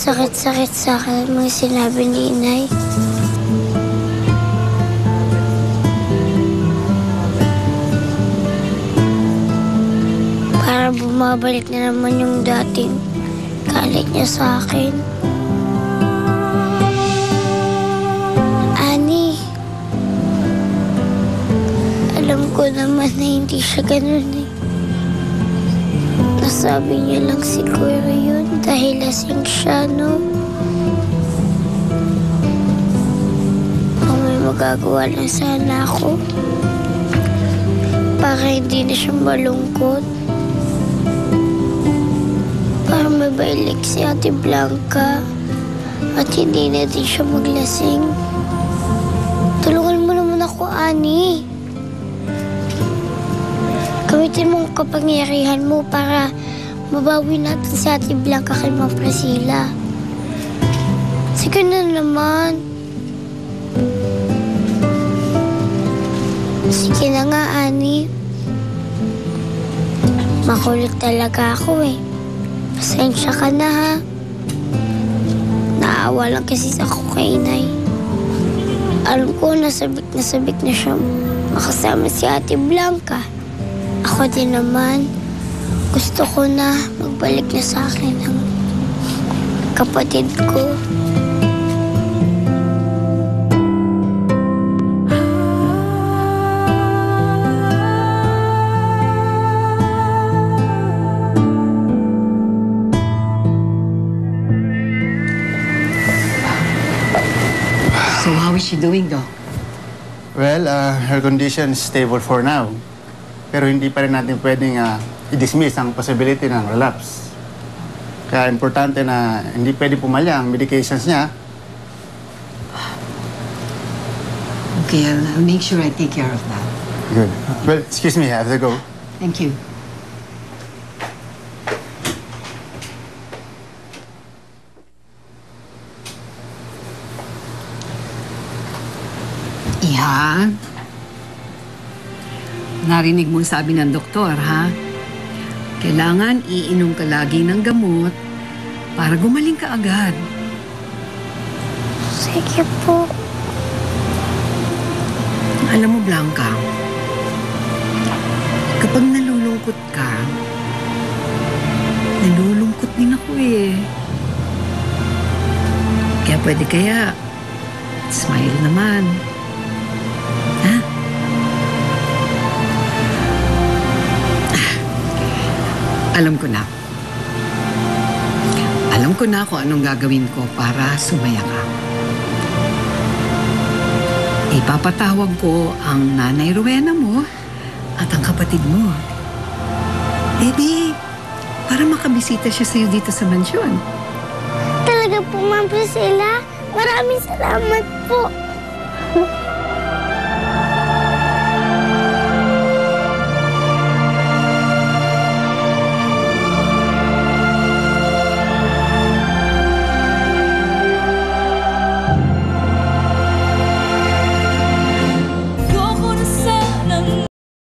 sakit-sakit sa akin mga sinabi ni Inay. Para bumabalik na naman yung dating galit niya sa akin. Ani, alam ko naman na hindi siya ganun eh. Nasabi niya lang siguro yun dahil lasing siya, no? Kung may magagawa lang sana ako para hindi na siya malungkot. Para mabalik si Ate Blanca at hindi na din siya maglasing. Tulungan mo naman ako, Ani. Gamitin mo ang kapangyarihan mo para mabawi natin si Ate Blanca kay Ma'am Priscilla. Sige na naman. Sige na nga, Ani. Makulit talaga ako eh. Pasensya ka na, ha. Naawa lang kasi ako kay Inay. Alam ko nasabik na siya makasama si Ate Blanca. Ako din naman, gusto ko na magbalik na sa akin ang kapatid ko. So how is she doing, Doc? Well, her condition is stable for now. Pero hindi pa rin natin pwedeng i-dismiss ang possibility ng relapse. Kaya importante na hindi pwede pumalya ang medications niya. Okay, I'll make sure I take care of that. Good. Well, excuse me, I have to go. Thank you. Iha, narinig mo sabi ng doktor, ha? Kailangan iinom ka lagi ng gamot para gumaling ka agad. Sige po. Alam mo, Blanca, kapag nalulungkot ka, nalulungkot din ako eh. Kaya pwede kaya, smile naman. Ha? Alam ko na. Alam ko na kung anong gagawin ko para sumaya ka. Ipapatawag ko ang nanay Rowena mo at ang kapatid mo. Para makabisita siya sa'yo dito sa mansyon. Talaga po, Ma'am Priscilla. Maraming salamat po.